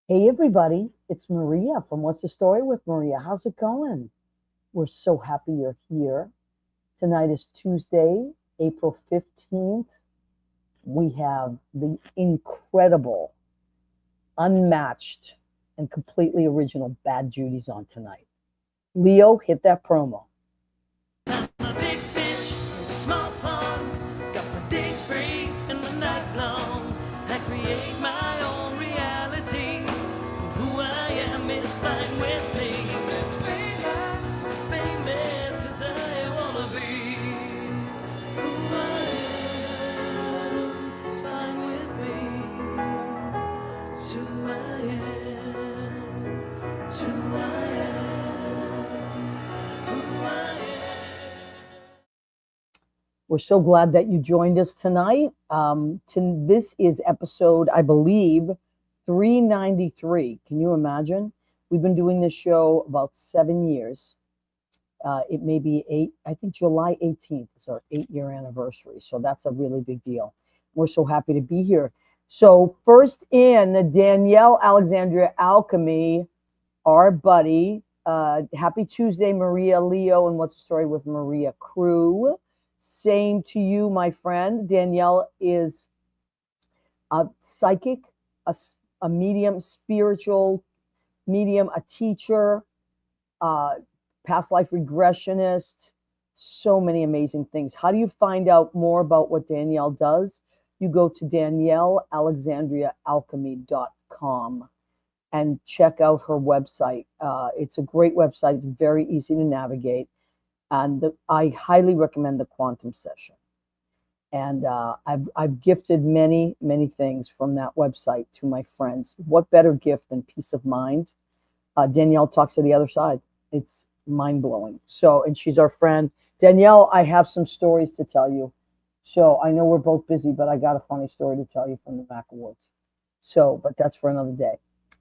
Hey, everybody, it's Maria from What's the Story with Maria. How's it going? We're so happy you're here. Tonight is Tuesday, April 15th. We have the incredible, unmatched, and completely original Bad Judies on tonight. Leo, hit that promo. I'm a big fish in a small pond. Got my days free and my nights long. I create my own reality. Who I am is fine with me. As famous as I wanna be. Who I am is fine with me. It's who I am. It's who I am. Who I am. We're so glad that you joined us tonight. This is episode, I believe, 393. Can you imagine? We've been doing this show about 7 years. It may be I think July 18th is our 8 year anniversary. So that's a really big deal. We're so happy to be here. So, first in, Danielle Alexandria Alchemy, our buddy. Happy Tuesday, Maria, Leo, and What's the Story with Maria crew. Same to you, my friend. Danielle is a psychic, a, a medium, spiritual medium, a teacher, uh, past life regressionist, so many amazing things. How do you find out more about what Danielle does? You go to daniellealexandriaalchemy.com and check out her website. It's a great website. It's very easy to navigate. And I highly recommend the quantum session. And I've gifted many things from that website to my friends. What better gift than peace of mind? Danielle talks to the other side. It's mind blowing. So, and she's our friend. Danielle, I have some stories to tell you. So I know we're both busy, but I got a funny story to tell you from the Mac Awards. So, but that's for another day.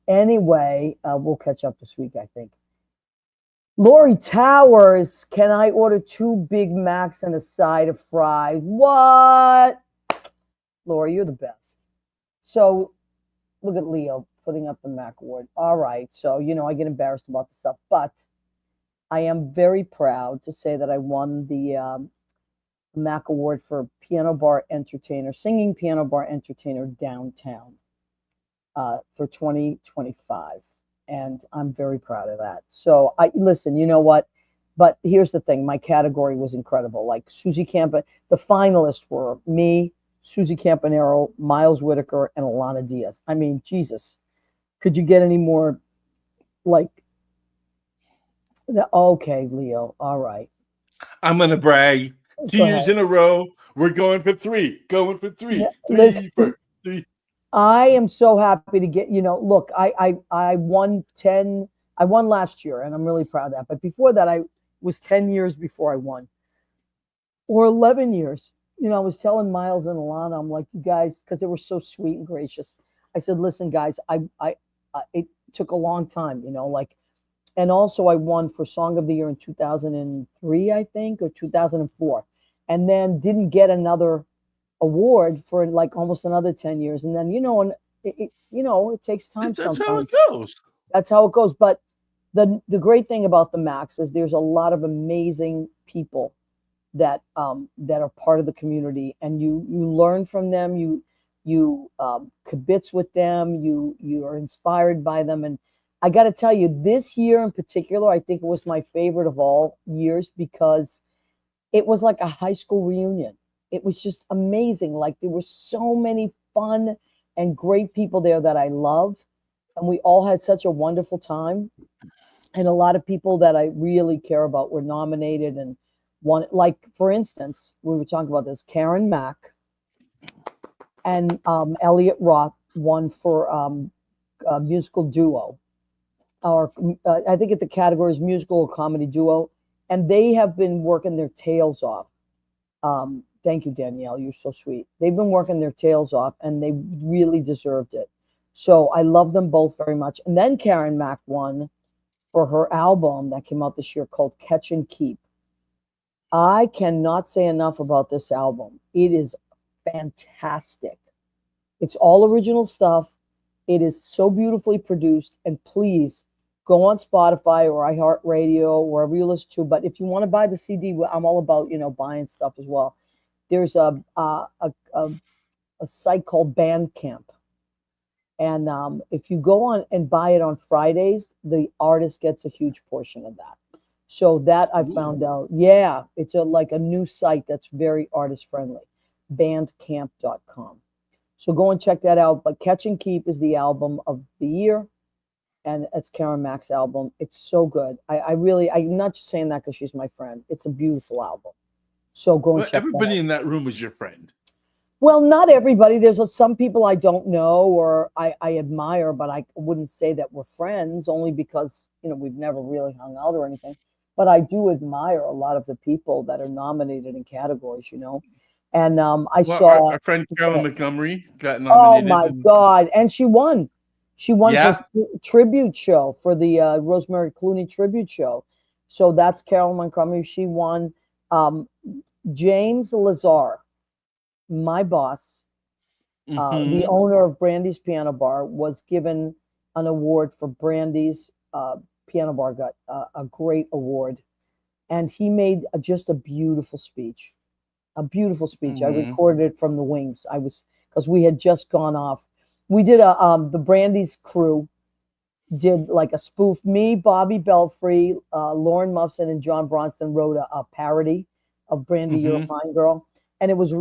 Anyway, we'll catch up this week, I think. Lori Towers, can I order 2 Big Macs and a side of fries? What? Lori, you're the best. So look at Leo putting up the Mac Award. All right. So, I get embarrassed about the stuff, but I am very proud to say that I won the Mac Award for Piano Bar Entertainer, Singing Piano Bar Entertainer Downtown for 2025. And I'm very proud of that. So I listen, you know what? But here's the thing, my category was incredible. Like Susie Campa, the finalists were me, Susie Campanero, Miles Whitaker, and Alana Diaz. I mean, Jesus, could you get any more like okay, Leo. All right. I'm gonna brag. Two Go years ahead. in a row, we're going for three. Going for Yeah, three. Three listen, for three. I am so happy to get, look, I won 10, I won last year and I'm really proud of that. But before that, I was 10 years before I won, or 11 years. I was telling Miles and Alana, I'm like, you guys, because they were so sweet and gracious. I said, listen, guys, it took a long time, like, and also I won for Song of the Year in 2003, I think, or 2004, and then didn't get another award for like almost another 10 years. And then, and it takes time That's how it sometimes. goes. That's how it goes. But the great thing about the Max is there's a lot of amazing people that are part of the community, and you learn from them. You kibitz with them. You are inspired by them. And I got to tell you, this year in particular, I think it was my favorite of all years because it was like a high school reunion. It was just amazing. Like there were so many fun and great people there that I love, and we all had such a wonderful time. And a lot of people that I really care about were nominated and won. Like for instance, we were talking about this. Karen Mack and Elliot Roth won for a musical duo, or I think the category is musical or comedy duo, and they have been working their tails off. Thank you, Danielle. You're so sweet. They've been working their tails off and they really deserved it. So I love them both very much. And then Karen Mack won for her album that came out this year called Catch and Keep. I cannot say enough about this album. It is fantastic. It's all original stuff. It is so beautifully produced. And please go on Spotify or iHeartRadio, wherever you listen to. But if you want to buy the CD, I'm all about buying stuff as well. There's a site called Bandcamp, and if you go on and buy it on Fridays, the artist gets a huge portion of that. So that I found out. Yeah, it's like a new site that's very artist friendly. Bandcamp.com. So go and check that out. But Catch and Keep is the album of the year, and it's Karen Mack's album. It's so good. I'm not just saying that because she's my friend. It's a beautiful album. So go and Well, check that everybody out. in that room was your friend. Well, not everybody. There's some people I don't know or I admire, but I wouldn't say that we're friends, only because we've never really hung out or anything. But I do admire a lot of the people that are nominated in categories, And I Well, saw. our friend Carolyn Montgomery got Oh nominated. my God! And she won. She won Yeah. for tribute show, for the Rosemary Clooney tribute show. So that's Carolyn Montgomery. She won. James Lazar, my boss, the Mhm. owner of Brandy's Piano Bar, was given an award for Brandy's Piano Bar. Got a great award, and he made just a beautiful speech. A beautiful speech. I Mhm. recorded it from the wings. Because we had just gone off. We did the Brandy's crew did like a spoof. Me, Bobby Belfry, Lauren Muffson, and John Bronston wrote a parody of Brandy, You're a Mhm. Fine Girl. And it was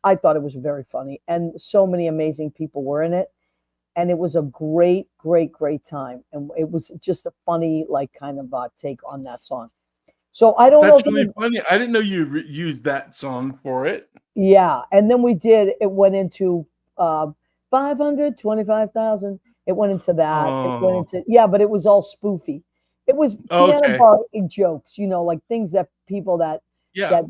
I thought it was very funny. And so many amazing people were in it. And it was a great, great, great time. And it was just a funny, like, kind of take on that song. So I don't know That's if really funny. I didn't know you used that song for it. yeah. And then it went into 525,000. It went into that. It went Oh. into, yeah, but it was all spoofy. It was piano Okay. bar jokes, like things that people that Yeah.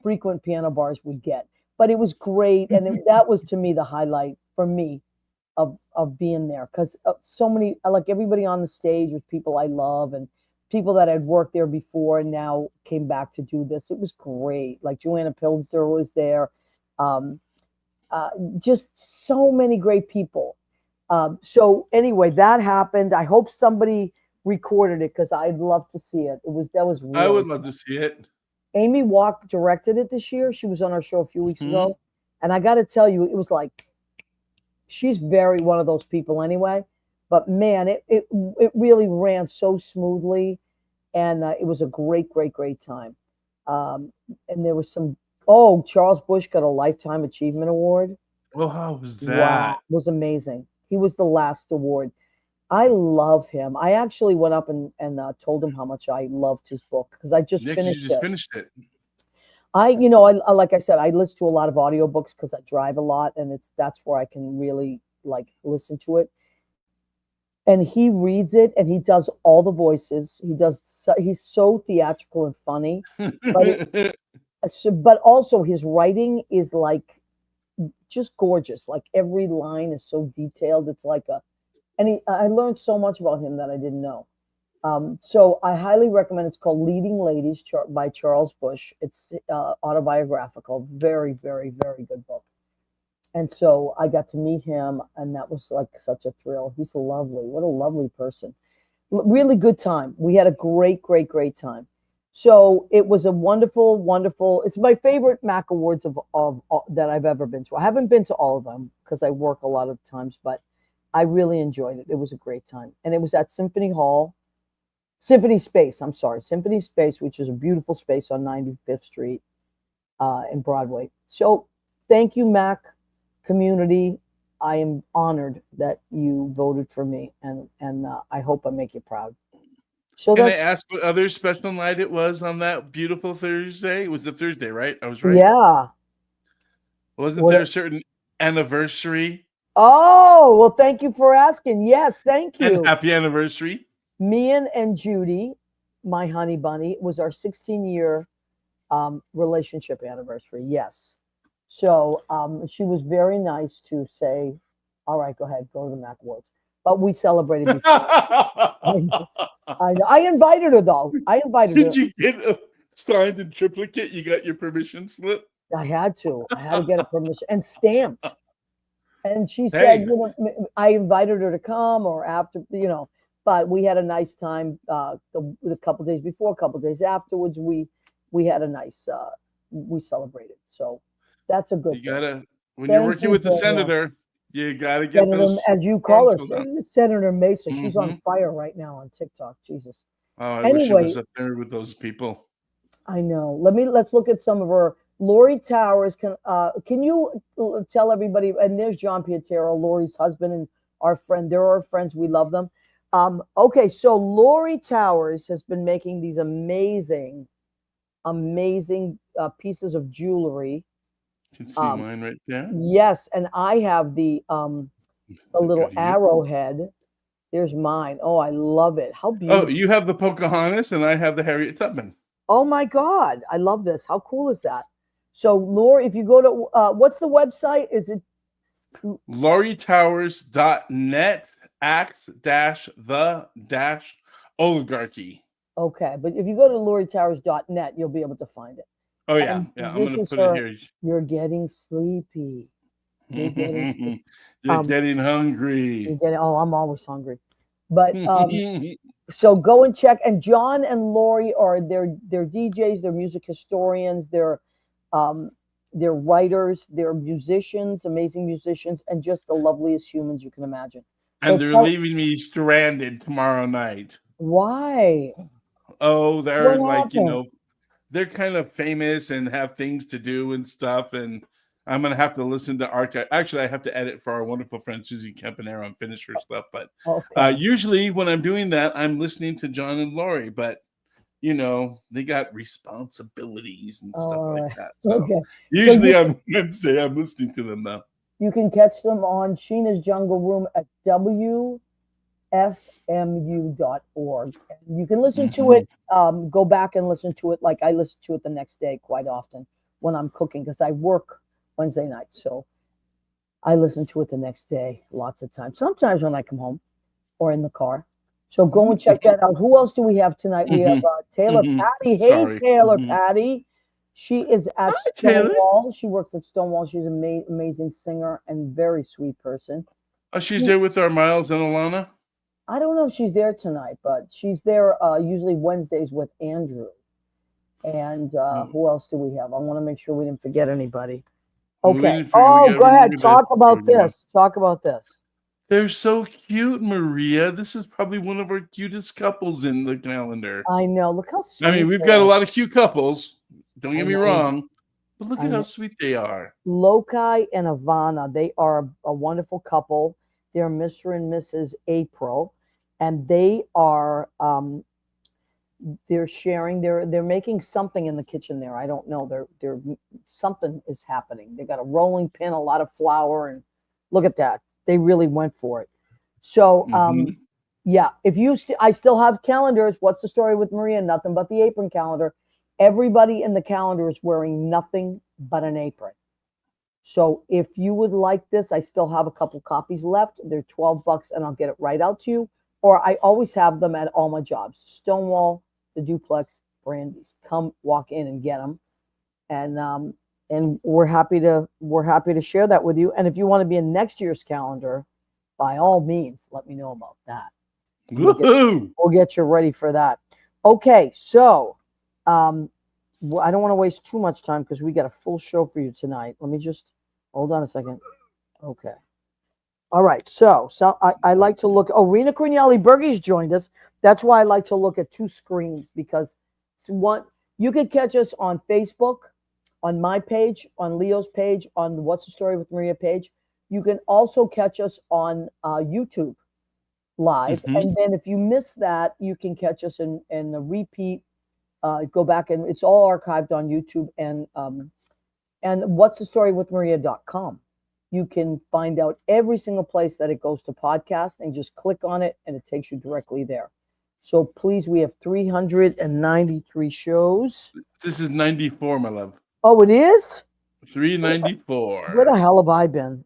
frequent piano bars would get. But it was great, and that was to me the highlight for me of being there, because so many, like everybody on the stage was people I love, and people that had worked there before and now came back to do this. It was great. Like Joanna Pilzer was there. Um, just so many great people. So anyway, that happened. I hope somebody recorded it, because I'd love to see it. That was I really would love to see it. Amy Walk directed it this year. She was on our show a few weeks Mhm. ago. And I got to tell you, it was like, she's very one of those people anyway. But man, it really ran so smoothly. And it was a great, great, great time. And there was Charles Bush got a Lifetime Achievement Award. Well, how was Wow, that? it was amazing. He was the last award. I love him. I actually went up and told him how much I loved his book, because I just Yeah, 'cause you finished just it. finished it. I like I said, I listen to a lot of audiobooks because I drive a lot, and that's where I can really like listen to it. And he reads it, and he does all the voices. He's so theatrical and funny, but also his writing is like just gorgeous. Like every line is so detailed. It's like I learned so much about him that I didn't know. So I highly recommend. It's called Leading Ladies by Charles Bush. It's autobiographical. Very, very, very good book. And so I got to meet him, and that was like such a thrill. He's lovely. What a lovely person. Really good time. We had a great, great, great time. So it was a wonderful, wonderful. It's my favorite Mac Awards of that I've ever been to. I haven't been to all of them because I work a lot of times, but I really enjoyed it. It was a great time, and it was at Symphony Space. I'm sorry, Symphony Space, which is a beautiful space on 95th Street in Broadway. So thank you, Mac community. I am honored that you voted for me, and I hope I make you proud. So Can I that's ask what other special night it was on that beautiful Thursday? It was a Thursday, right? I was right. yeah. Wasn't there a What? certain anniversary? Oh, well, thank you for asking. Yes, thank And you. happy anniversary. Me and Judy, my honey bunny, was our 16-year relationship anniversary. Yes. So she was very nice to say, all right, go ahead, go to the Mac Awards. But we celebrated before. I invited her, though. I invited her. Did you get a signed in triplicate? You got your permission slip? I had to get a permission and stamped. And she said, Hey, I invited her to come or after, but we had a nice time. The couple days before, a couple days afterwards, we had a nice, we celebrated. So that's a good you thing. gotta when you're Thank working you, with the Danielle. senator, you gotta get Senator, those as you call forms her, filled out. Senator Mesa. She's on Hmm. fire right now on TikTok. Jesus. Oh, I wish it Anyway, was up there with those people. I know. Let's look at some of her. Lori Towers, can you tell everybody? And there's John Pietero, Lori's husband, and our friend. They're our friends. We love them. Okay, so Lori Towers has been making these amazing, amazing pieces of jewelry. You can see Um, mine right there. yes, and I have the Look little at you. arrowhead. There's mine. Oh, I love it. How Oh, beautiful. you have the Pocahontas, and I have the Harriet Tubman. Oh my God. I love this. How cool is that? So, Laura, if you go to what's the website? Is it LaurieTowers.net _the-oligarchy. okay? But if you go to lauritowers.net, you'll be able to find it. Oh yeah, And yeah. I'm this gonna is put it her. here. You're getting sleepy. You're getting sleepy. You're Um, getting you're hungry. getting. Oh, I'm always hungry. But so go and check. And John and Lori are they're DJs, they're music historians, they're writers, they're musicians, amazing musicians, and just the loveliest humans you can imagine. So And they're tell leaving me stranded tomorrow night. why? Oh, they're What like, happened? they're kind of famous and have things to do and stuff. And I'm gonna have to listen to archive. Actually, I have to edit for our wonderful friend Susie Campanero and finish her stuff. But Okay. usually when I'm doing that, I'm listening to John and Lori. But they got responsibilities and stuff All like right. that. So Okay. So usually on Wednesday, I'm listening to them now. you can catch them on Sheena's Jungle Room at WFMU.org. And you can listen to it, go back and listen to it like I listen to it the next day quite often when I'm cooking because I work Wednesday night. So I listen to it the next day lots of times. Sometimes when I come home or in the car. So go and check that out. Who else do we have tonight? We have Taylor Patty. Hey, Sorry. Taylor Patty. She is at Hi, Taylor. Stonewall. She works at Stonewall. She's an amazing singer and very sweet person. Oh, she's there with our Miles and Alana. I don't know if she's there tonight, but she's there usually Wednesdays with Andrew. And who else do we have? I want to make sure we didn't forget anybody. Okay. Oh, go ahead. Talk about this. Talk about this. They're so cute, Maria. This is probably one of our cutest couples in the calendar. I know. Look how sweet. I mean, we've got a lot of cute couples. Don't get me wrong. But look I at how know. sweet they are. Lokai and Ivana, they are a wonderful couple. They're Mr. and Mrs. April, and they are they're sharing. They're making something in the kitchen there. I don't know. They're something is happening. They got a rolling pin, a lot of flour, and look at that. They really went for it. So yeah, if you I still have calendars. What's the story with Maria? Nothing but the apron calendar. Everybody in the calendar is wearing nothing but an apron. So if you would like this, I still have a couple copies left. They're $12 and I'll get it right out to you. Or I always have them at all my jobs. Stonewall, the Duplex, Brandy's. Come walk in and get them. And we're happy to share that with you. And if you want to be in next year's calendar, by all means, let me know about that. We'll get you ready for that. Okay, so I don't want to waste too much time because we got a full show for you tonight. Let me just hold on a second. Okay. All right. So I like to look. Oh, Rena Cornelli Bergey's joined us. That's why I like to look at two screens because you can catch us on Facebook, on my page, on Leo's page, on the What's the Story with Maria page. You can also catch us on YouTube live. And then if you miss that, you can catch us in the repeat. Go back and it's all archived on YouTube and what's the story with Maria.com. You can find out every single place that it goes to podcast and just click on it and it takes you directly there. So please, we have 393 shows. This is 94, my love. Oh, it is? 394. Where the hell have I been?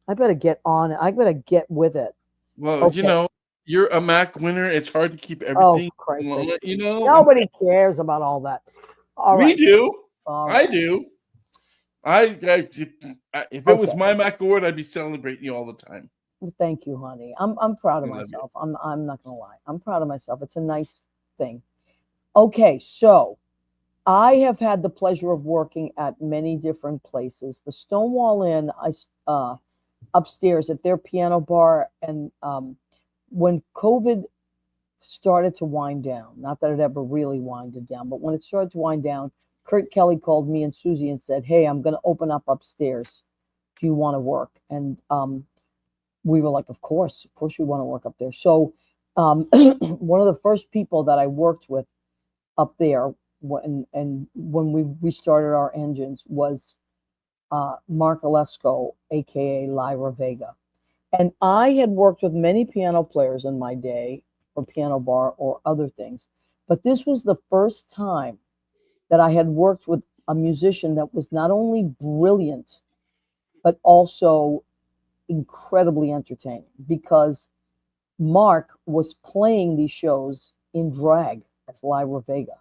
I better get on it. I better get with it. Well, Okay. You're a Mac winner. It's hard to keep everything. Oh, Christ. Nobody Nobody cares about all that. All right. We do. All right. I do. If it was Okay. my Mac award, I'd be celebrating you all the time. Well, thank you, honey. I'm proud of I love you. myself. I'm not gonna lie. I'm proud of myself. It's a nice thing. Okay, so I have had the pleasure of working at many different places. The Stonewall Inn, upstairs at their piano bar, and when COVID started to wind down, not that it ever really winded down, but when it started to wind down, Kurt Kelly called me and Susie and said, "Hey, I'm going to open up upstairs. Do you want to work?" And we were like, of course we want to work up there. So one of the first people that I worked with up there when we restarted our engines was Mark Alesco, aka Lyra Vega. And I had worked with many piano players in my day for piano bar or other things, but this was the first time that I had worked with a musician that was not only brilliant, but also incredibly entertaining, because Mark was playing these shows in drag as Lyra Vega.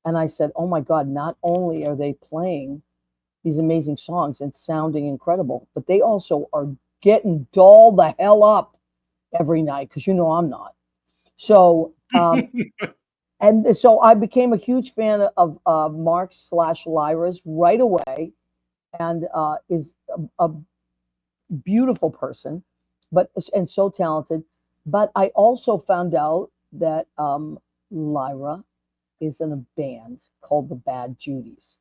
And I said, oh my God, not only are they playing these amazing songs and sounding incredible, but they also are getting dolled the hell up every night, because I'm not. So, and so I became a huge fan of Mark's / Lyra's right away, and is a beautiful person, and so talented. But I also found out that Lyra is in a band called the Bad Judies.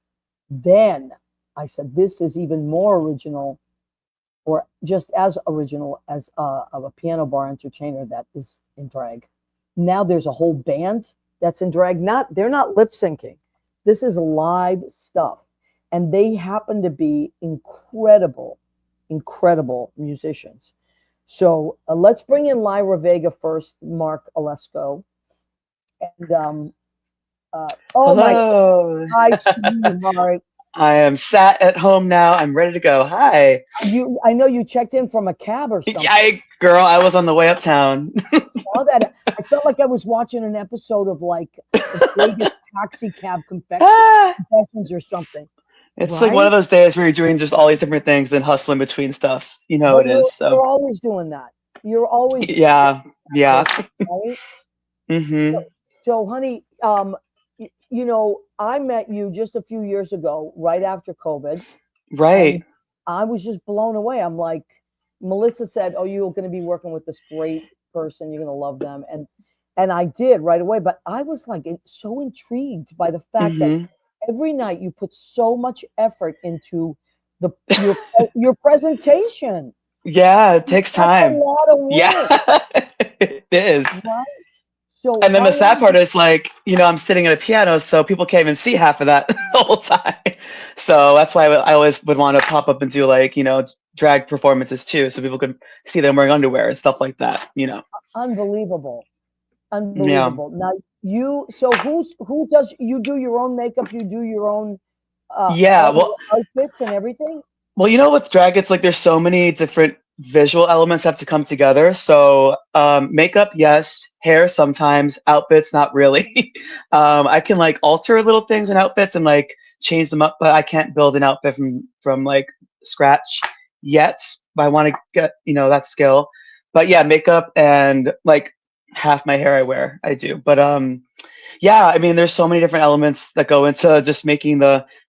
Then I said, this is even more original, or just as original as of a piano bar entertainer that is in drag. Now there's a whole band that's in drag. They're not lip syncing. This is live stuff. And they happen to be incredible musicians. So let's bring in Lyra Vega first, Mark Alesco. And Hello. hi, sweetheart. I am sat at home now. I'm ready to go. Hi. I know you checked in from a cab or something. Girl, I was on the way uptown. Saw that. I felt like I was watching an episode of like the Vegas taxi cab confessions or something. It's right? like one of those days where you're doing just all these different things and hustling between stuff. You know But it is. So you're always doing that. You're always yeah. right? Mm-hmm. So, honey, I met you just a few years ago, right after COVID. Right. I was just blown away. I'm like, Melissa said, "Oh, you're going to be working with this great person. You're going to love them," and I did right away. But I was like so intrigued by the fact that every night you put so much effort into your presentation. Yeah, it takes time. That's a lot of work. Yeah, it is. Right? So, and then the sad part is like, I'm sitting at a piano, so people can't even see half of that the whole time. So that's why I always would want to pop up and do like, drag performances too, so people could see them wearing underwear and stuff like that. Unbelievable. Yeah. Now who does you do your own makeup? You do your own outfits and everything. Well, with drag, it's like there's so many different visual elements have to come together. So makeup, yes. Hair sometimes. Outfits, not really. I can like alter little things in outfits and like change them up, but I can't build an outfit from like scratch yet. But I want to get that skill. But yeah, makeup and like half my hair I wear, I do. But yeah, I mean, there's so many different elements that go into just making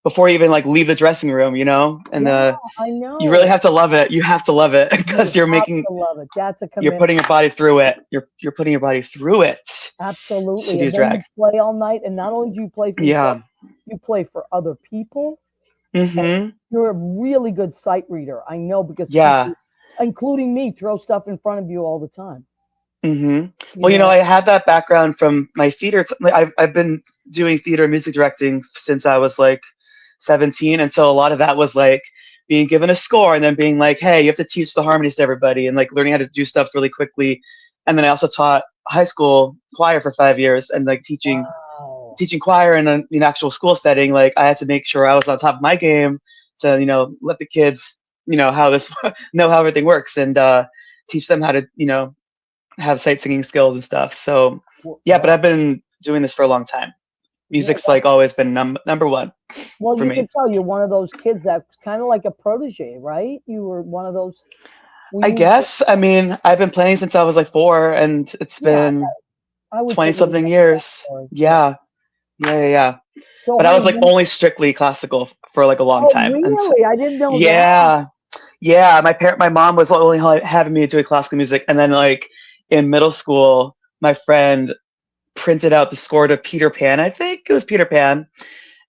before you even like leave the dressing room, and I know you really have to love it. You have to love it because you're making. Love it. That's a commitment. You're putting your body through it. You're putting your body through it. Absolutely. And then you play all night, and not only do you play for yourself, you play for other people. Mm-hmm. You're a really good sight reader. I know, because people, including me, throw stuff in front of you all the time. Mm-hmm. Well, I had that background from my theater. I've been doing theater and music directing since I was like 17, and so a lot of that was like being given a score and then being like, hey, you have to teach the harmonies to everybody, and like learning how to do stuff really quickly. And then I also taught high school choir for 5 years, and like teaching choir in an actual school setting. Like I had to make sure I was on top of my game to let the kids know how everything works, and teach them how to have sight singing skills and stuff. So yeah, but I've been doing this for a long time. Yeah, Music's like always been number one well, for you me. could tell you're one of those kids that's kind of like a protege, right? You were one of those. Were I you? guess. I mean, I've been playing since I was like 4, and it's Yeah, been I would 20 put you in something that years. category. Yeah. Yeah, yeah. So, But I was honey, like only strictly classical for like a long oh, time. And really? I didn't know that. yeah, yeah. My mom was only having me do classical music, and then like in middle school, my friend printed out the score to Peter Pan. I think it was Peter Pan.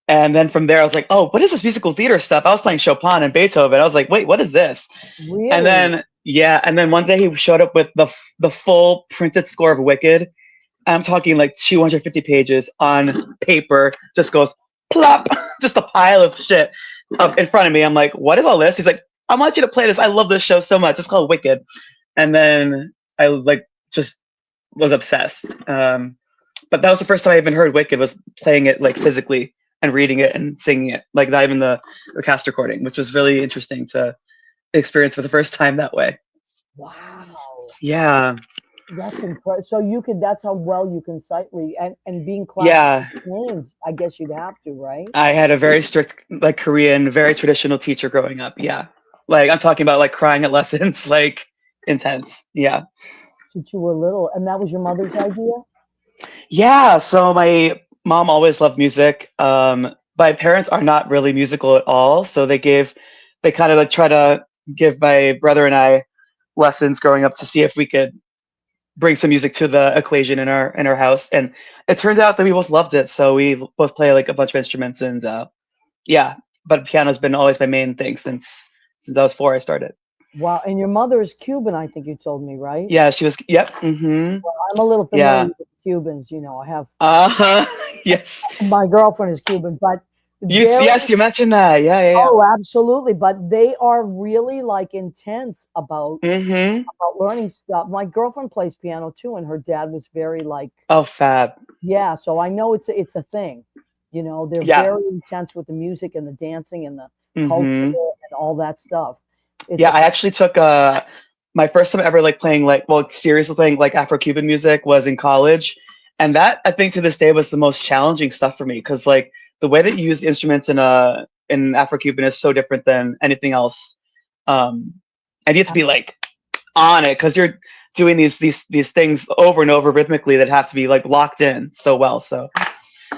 And then from there, I was like, oh, what is this musical theater stuff? I was playing Chopin and Beethoven. I was like, wait, what is this? And Really? then yeah, and then one day he showed up with the full printed score of Wicked. I'm talking like 250 pages on paper. Just goes plop, just a pile of shit up in front of me. I'm like, what is all this? He's like, I want you to play this. I love this show so much. It's called Wicked. And then I like just was obsessed. But that was the first time I even heard Wicked, was playing it like physically and reading it and singing it, like not even the cast recording, which was really interesting to experience for the first time that way. Wow. Yeah, That's impressive. So you could, that's how well you can sight read and being classically yeah. trained, I guess you'd have to, right? I had a very strict, like Korean, very traditional teacher growing up. Yeah, like I'm talking about like crying at lessons, like intense. Yeah, Since you were little. And that was your mother's idea? yeah. So my mom always loved music. My parents are not really musical at all, so they kind of like try to give my brother and I lessons growing up to see if we could bring some music to the equation in our house, and it turns out that we both loved it. So we both play like a bunch of instruments, and yeah. But piano's been always my main thing since I was 4. I started. Wow. And your mother is Cuban, I think you told me, right? Yeah, she was. Yep. Mm-hmm. I'm a little familiar Yeah. with Cubans. You know, I have Uh-huh. Yes. my girlfriend is Cuban, but very, Yes, you mentioned that. Yeah, yeah, oh, absolutely. But they are really like intense yeah. Mm-hmm. about learning stuff. My girlfriend plays piano too, and her dad was very like, Oh, fab. yeah. So I know it's a thing. You know, they're Yeah. very intense with the music and the dancing and the culture Mm-hmm. and all that stuff. It's Yeah, I actually took my first time ever like playing like, well, seriously playing like Afro-Cuban music was in college. And that I think to this day was the most challenging stuff for me, because like the way that you use the instruments in Afro-Cuban is so different than anything else. And you have to be like on it, because you're doing these things over and over rhythmically that have to be like locked in so well. So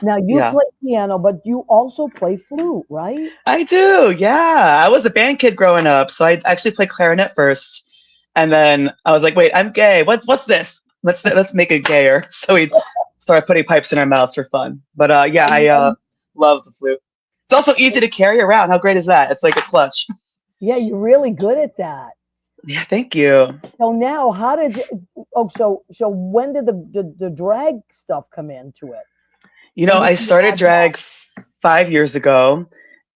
now you yeah. play piano, but you also play flute, right? I do, yeah. I was a band kid growing up, so I actually played clarinet first, and then I was like, "Wait, I'm gay. What's this? Let's make it gayer." So we started putting pipes in our mouths for fun. But yeah, I And love the flute. It's also easy to carry around. How great is that? It's like a clutch. yeah, you're really good at that. Yeah, thank you. So now, how did so when did the drag stuff come into it? You know, When did I you started add that? drag 5 years ago,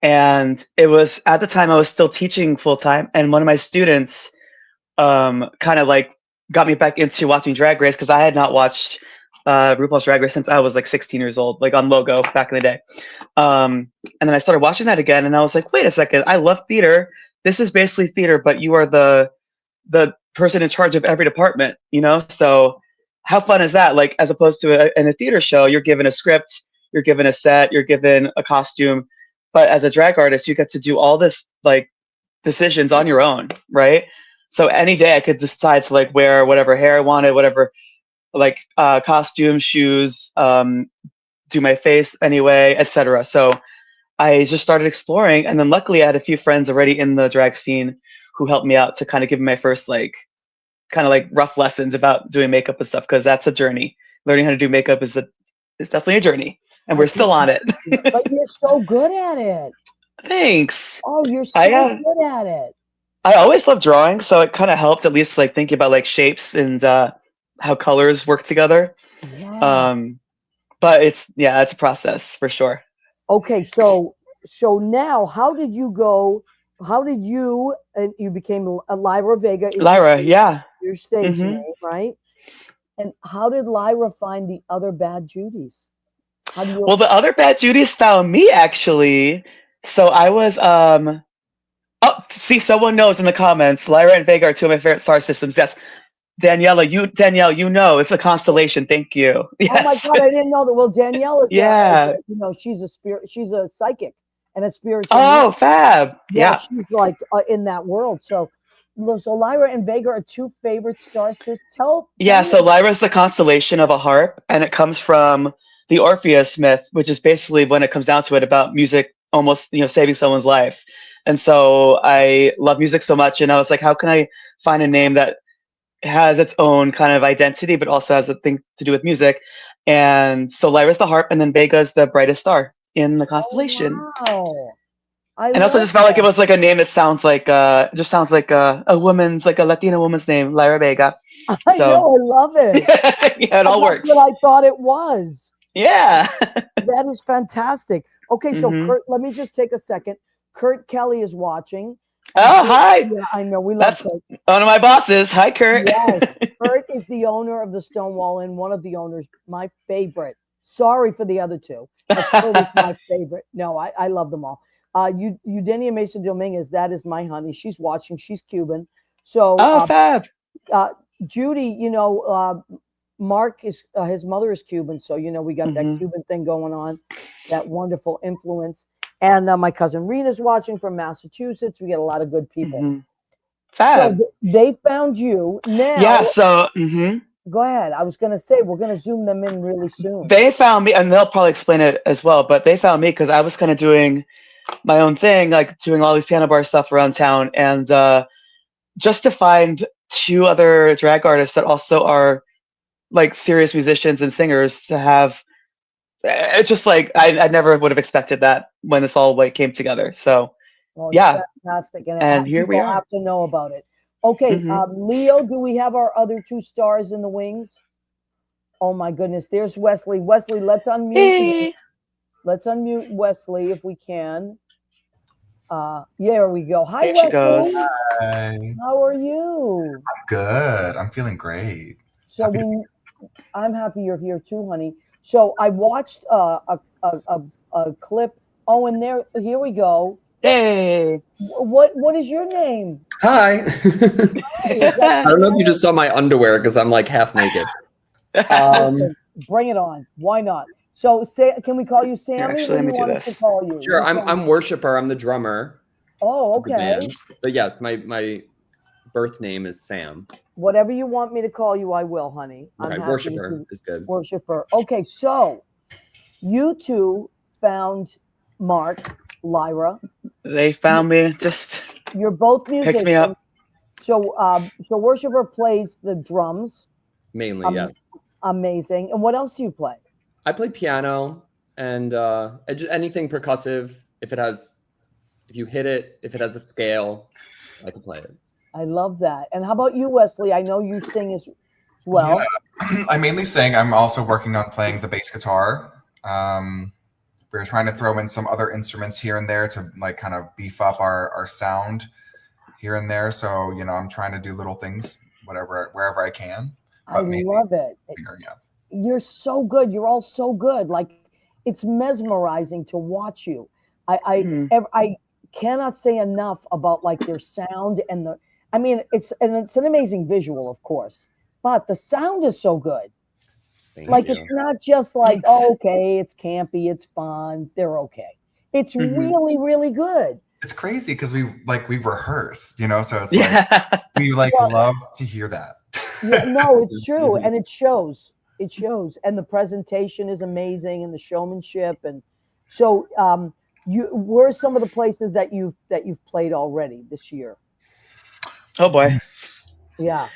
and it was at the time I was still teaching full time, and one of my students kind of like got me back into watching Drag Race, because I had not watched RuPaul's Drag Race since I was like 16 years old, like on Logo back in the day. And then I started watching that again, and I was like, wait a second, I love theater. This is basically theater, but you are the person in charge of every department, you know? So how fun is that? Like, as opposed to in a theater show, you're given a script, you're given a set, you're given a costume, but as a drag artist, you get to do all this like decisions on your own, right? So any day I could decide to like wear whatever hair I wanted, whatever like costume, shoes, do my face anyway, etc. So I just started exploring, and then luckily I had a few friends already in the drag scene who helped me out to kind of give me my first like kind of like rough lessons about doing makeup and stuff, because that's a journey. Learning how to do makeup is definitely a journey, and I we're can still on it. but you're so good at it. Thanks. Oh, you're I so good at it. I always loved drawing, so it kind of helped at least like thinking about like shapes and how colors work together. Yeah. Um, but it's a process for sure. Okay, so now how did you go? How did you and you became Lyra Vega is Lyra, yeah. your stage Hmm. name, right? And how did Lyra find the other bad Judies? How do you? Well, the other bad Judies found me actually. So I was oh, see, someone knows in the comments. Lyra and Vega are two of my favorite star systems. Yes, Danielle, you know, it's a constellation. Thank you. Oh my Yes. God, I didn't know that. Well, Danielle is, Yeah. she's a spirit, she's a psychic and a spiritual Oh, medium. fab. Yeah, Yeah. she's like in that world. So Lyra and Vega are two favorite star systems. Tell Yeah, me. so Lyra's the constellation of a harp, and it comes from the Orpheus myth, which is basically, when it comes down to it, about music almost, saving someone's life. And so I love music so much, and I was like, how can I find a name that has its own kind of identity, but also has a thing to do with music? And so Lyra's the harp, and then Vega's the brightest star in the constellation. Wow. I And also love just felt like it that. was like a name that sounds like just sounds like a woman's, like a Latina woman's name, Lyra Vega. I So know, I love it. yeah, it all That's works. what I thought it was. Yeah. That is fantastic. Okay, so Mhm. Kurt, let me just take a second. Kurt Kelly is watching. And Oh, Kurt, hi. yeah, I know, we love That's Kurt. one of my bosses. Hi, Kurt. Yes, Kurt is the owner of the Stonewall Inn, one of the owners, my favorite. Sorry for the other two, but Kurt is my favorite. No, I love them all. Eudenia Mesa Dominguez, that is my honey. She's watching. She's Cuban. So Oh, fab. Judy, Mark is his mother is Cuban, so we got that Mhm. Cuban thing going on, that wonderful influence. And my cousin Rena's watching from Massachusetts. We get a lot of good people. Mhm. So Fab. they found you. Now, Yeah. So mhm. go ahead. I was going to say we're going to zoom them in really soon. They found me, and they'll probably explain it as well. But they found me because I was kind of doing my own thing, like doing all these piano bar stuff around town, and just to find two other drag artists that also are like serious musicians and singers to have. It's just like I never would have expected that when this all like came together. So Well, it's yeah, fantastic, and and here we people are. have to know about it. Okay, Mhm. Leo, do we have our other two stars in the wings? Oh my goodness, there's Wesley. Wesley, let's unmute you. Hey. Let's unmute Wesley if we can. There we go. Hi, There she goes. Wesley. Hi. How are you? Good. I'm feeling great. So I'm happy you're here too, honey. So I watched a clip. Oh, and here we go. Hey. What is your name? Hi. Hi, is that I don't know if you just saw my underwear because I'm like half naked. Listen, bring it on. Why not? So, can we call you Sammy? Actually, What do let you me do want us to this. call you? Sure, Which one? I'm worshiper. I'm the drummer Oh, of the okay. band. But yes, my birth name is Sam. Whatever you want me to call you, I will, honey. I'm Okay, happy worshiper is good. Worshiper. Okay, so you two found Mark, Lyra. They found me. Just You're both picked me up. musicians. So worshiper plays the drums. Mainly, yes. Amazing. And what else do you play? I play piano and just anything percussive. If you hit it, if it has a scale, I can play it. I love that. And how about you, Wesley? I know you sing as well. Yeah. I mainly sing. I'm also working on playing the bass guitar. We're trying to throw in some other instruments here and there to like kind of beef up our sound here and there. So, I'm trying to do little things, wherever I can. I love it. Singer, yeah. You're so good. You're all so good. Like, it's mesmerizing to watch you. I cannot say enough about like their sound and it's an amazing visual, of course, but the sound is so good. Thank Like you. it's not just like, oh, okay, it's campy, it's fun, they're okay. It's really, really good. It's crazy because we rehearse, so it's Yeah. like we love to hear that. Yeah, no, it's true, and it shows. It shows, and the presentation is amazing, and the showmanship, and so where are some of the places that you've played already this year? Oh boy. Yeah.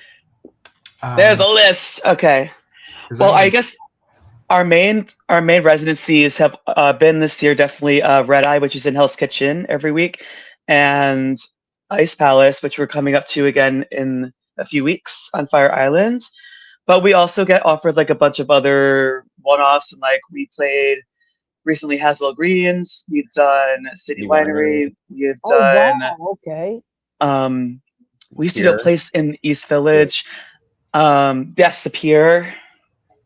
There's a list. Okay. Well, I guess our main residencies have been this year definitely Red Eye, which is in Hell's Kitchen every week, and Ice Palace, which we're coming up to again in a few weeks on Fire Island. But we also get offered like a bunch of other one-offs, and like we played recently Haswell Greens, we've done City Winery, we've done okay. We used to do a place in East Village. Yes, the Pier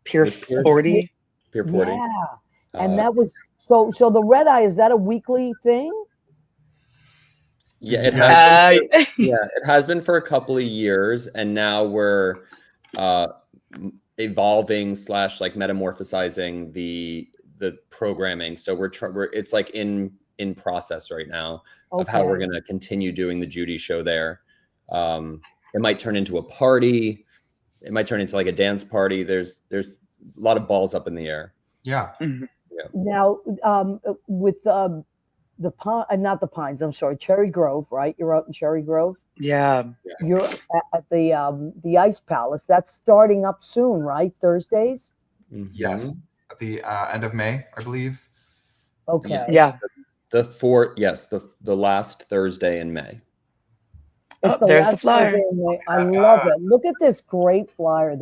40. Pier 40. Yeah. And that was so the Red Eye, is that a weekly thing? Yeah, it has been for a couple of years, and now we're evolving / like metamorphosizing the programming. So we're it's like in process right now of how we're Okay. going to continue doing the Judy show there. It might turn into a party. It might turn into like a dance party. There's a lot of balls up in the air. Yeah. Now, with the not the Pines, I'm sorry, Cherry Grove, right? You're out in Cherry Grove. Yeah. You're at the Ice Palace. That's starting up soon, right? Thursdays. Yes. At the end of May, I believe. Okay. Yeah. The last Thursday in May. It's the there's the last flyer. Thursday in May. I love it. Look at this great flyer.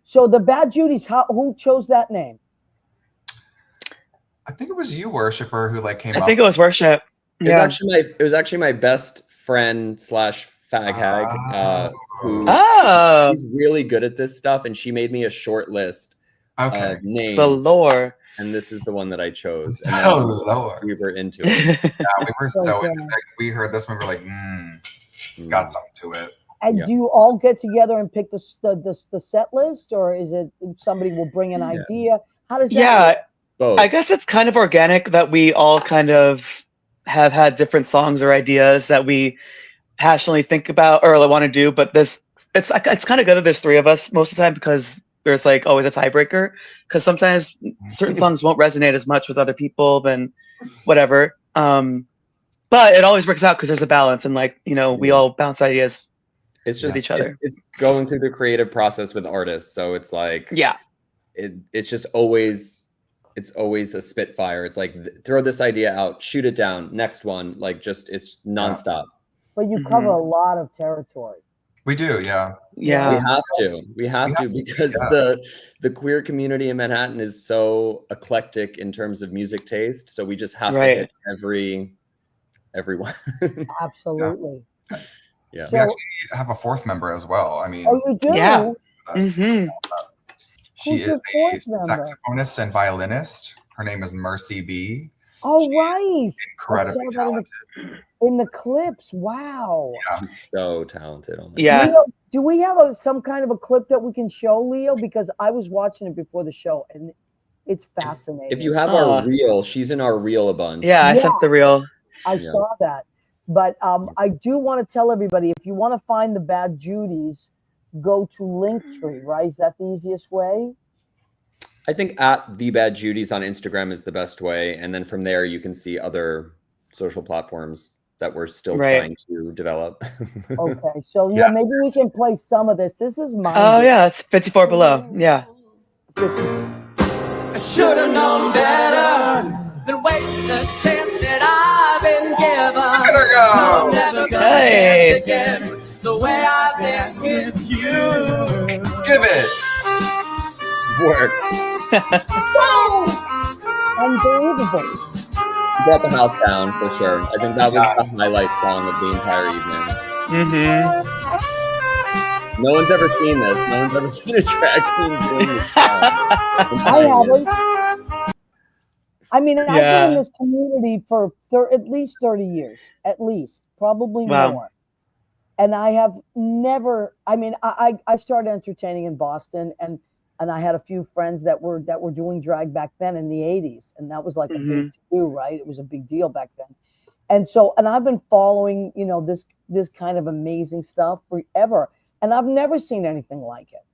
So the Bad Judies. Who chose that name? I think it was you, Worshipper, who like came I up. think it was Worship. Yeah. It was actually my best friend / fag hag who she's really good at this stuff, and she made me a short list of names. The lore. And this is the one that I chose. And we were into it. Yeah, we were so into it. We heard this one, we were like, it's got something to it. And do you all get together and pick the set list, or is it somebody will bring an idea? How does that work? Both. I guess it's kind of organic that we all kind of have had different songs or ideas that we passionately think about or want to do. But it's kind of good that there's three of us most of the time, because there's like always a tiebreaker. Because sometimes certain songs won't resonate as much with other people than whatever. But it always works out because there's a balance, and like, we all bounce ideas. It's just with each other. It's going through the creative process with artists. So it's like it's just always. It's always a spitfire. It's like, throw this idea out, shoot it down, next one. Like, just, it's nonstop. But you cover a lot of territory. We do, yeah. Yeah. We have to because the queer community in Manhattan is so eclectic in terms of music taste. So we just have to hit everyone. Absolutely. Yeah. We actually have a fourth member as well. I mean, oh, you do? Yeah. She is a saxophonist and violinist. Her name is Mercy B. Oh, right. Incredibly talented. In the clips. Wow. Yeah. She's so talented. Oh my God. Leo, do we have some kind of a clip that we can show, Leo? Because I was watching it before the show, and it's fascinating. If you have our reel, she's in our reel a bunch. Yeah, I sent the reel. I saw that. But I do want to tell everybody, if you want to find the Bad Judies, go to Linktree, right? Is that the easiest way? I think at The Bad Judies on Instagram is the best way. And then from there, you can see other social platforms that we're still trying to develop. Okay. So, maybe we can play some of this. This is mine. Oh, yeah. It's 54 Below. Yeah. I should have known better than waste the chance that I've been given. Look at her go. I'm never gonna dance again the way I dance with you. Give it. Work. Unbelievable. Brought the house down for sure. I think that was the highlight song of the entire evening. No one's ever seen this. No one's ever seen a drag queen doing this song. I haven't. I mean, I've been in this community for at least 30 years, at least, probably more. And I have never. I mean, I started entertaining in Boston, and I had a few friends that were doing drag back then in the 80s, and that was like a big to-do, right? It was a big deal back then. And I've been following, this kind of amazing stuff forever, and I've never seen anything like it.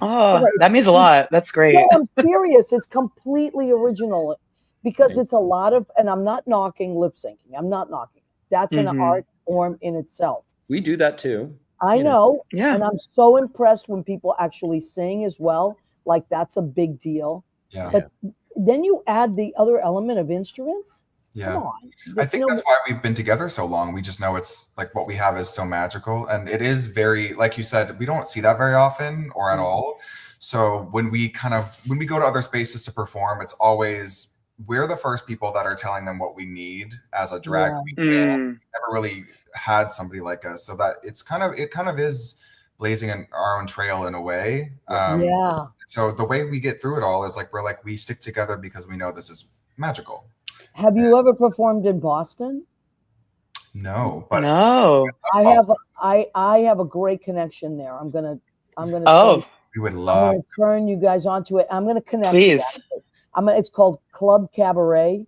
Oh, that means a lot. That's great. No, I'm serious. It's completely original because it's a lot of, and I'm not knocking lip syncing. I'm not knocking. That's an art form in itself. We do that too. I know. Yeah. And I'm so impressed when people actually sing as well. Like, that's a big deal. Yeah. But then you add the other element of instruments. Yeah. Come on. I think that's why we've been together so long. We just know it's like what we have is so magical. And it is very, like you said, we don't see that very often or at all. So when we go to other spaces to perform, it's always, we're the first people that are telling them what we need as a drag queen. Never really had somebody like us, so that it kind of is blazing our own trail in a way. So the way we get through it all is we stick together because we know this is magical. Have you ever performed in Boston? No, but no. I have a great connection there. I'm gonna I'm gonna Oh, We would I'm love. gonna turn you guys onto it. I'm gonna connect you. please. Actually. It's called Club Cabaret.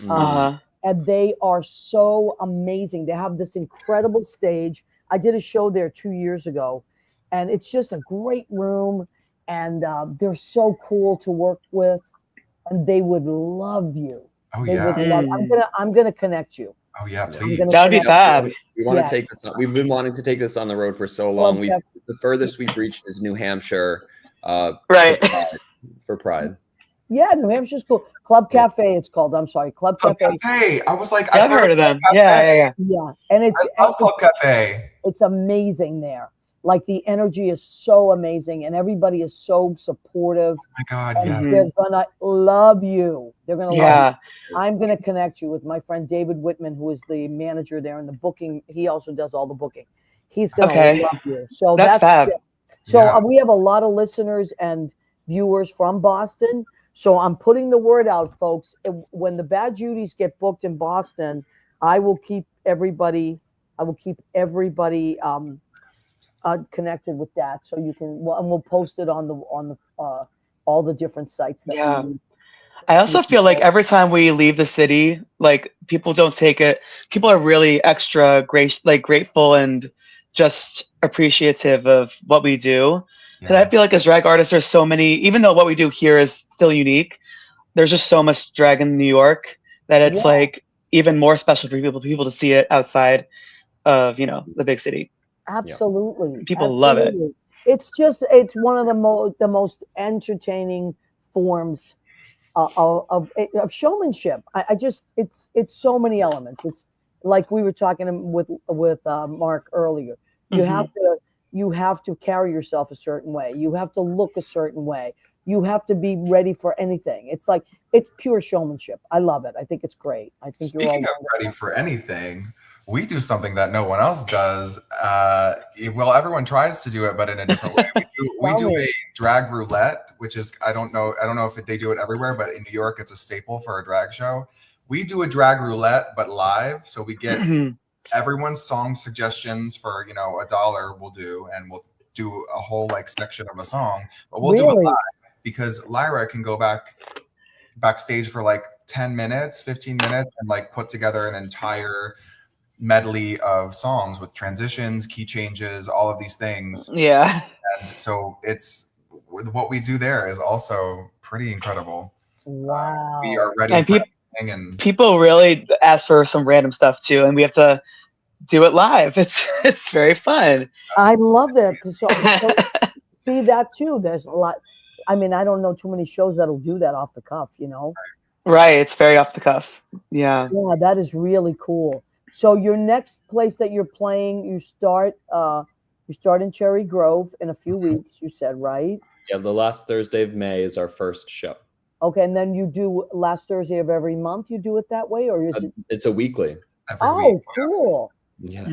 Uh-huh. And they are so amazing. They have this incredible stage. I did a show there 2 years ago, and it's just a great room, and they're so cool to work with, and they would love you. Oh They would yeah. love. I'm gonna connect you. Oh yeah. Yeah. Please. gonna That would be connect fab. We want to Yeah. take this on. We've been wanting to take this on the road for so Club long. Caf- The furthest we've reached is New Hampshire. Right. For Pride. Yeah, New Hampshire's cool. Club Cafe, it's called. I'm sorry, Club Club Cafe. Cafe. I was like, Yeah, I've heard of them. Club Yeah, Cafe. yeah. Yeah, and I love Club Cafe. it's amazing there. Like the energy is so amazing, and everybody is so supportive. Oh my God. And Yeah. they're gonna love you. They're gonna love Yeah. you. I'm gonna connect you with my friend David Whitman, who is the manager there in the booking. He also does all the booking. He's gonna Okay. love you. So That's fab. it. So Yeah. we have a lot of listeners and viewers from Boston. So I'm putting the word out, folks. When the Bad Judies get booked in Boston, I will keep everybody. Connected with that, so you can. Well, and we'll post it on the all the different sites. That Yeah. we I also feel like every time we leave the city, like people don't take it. People are really extra grateful and just appreciative of what we do. Because I feel like as drag artists, there's so many. Even though what we do here is still unique, there's just so much drag in New York that it's like even more special for people to see it outside of the big city. Absolutely, People love it. It's one of the most entertaining forms of showmanship. I just it's so many elements. It's like we were talking with Mark earlier. You have to carry yourself a certain way. You have to look a certain way. You have to be ready for anything. It's pure showmanship. I love it. I think it's great. I think Speaking you're all of ready for anything, we do something that no one else does. Well, everyone tries to do it, but in a different way. We do a drag roulette, which is I don't know if they do it everywhere, but in New York, it's a staple for a drag show. We do a drag roulette, but live. So we get everyone's song suggestions for $1 we'll do, and we'll do a whole section of a song, but we'll do it live because Lyra can go backstage for 10 minutes, 15 minutes, and put together an entire medley of songs with transitions, key changes, all of these things. Yeah. And so it's what we do there is also pretty incredible. Wow. We are ready for anything, and people really ask for some random stuff too, and we have to do it live. It's very fun. I love it. So see that too. There's a lot. I mean, I don't know too many shows that'll do that off the cuff, Right. It's very off the cuff. Yeah. Yeah, that is really cool. So your next place that you're playing, you start in Cherry Grove in a few weeks, you said, right? Yeah, the last Thursday of May is our first show. Okay, and then you do last Thursday of every month. You do it that way, or is it? It's a weekly. every week. Cool. Yeah.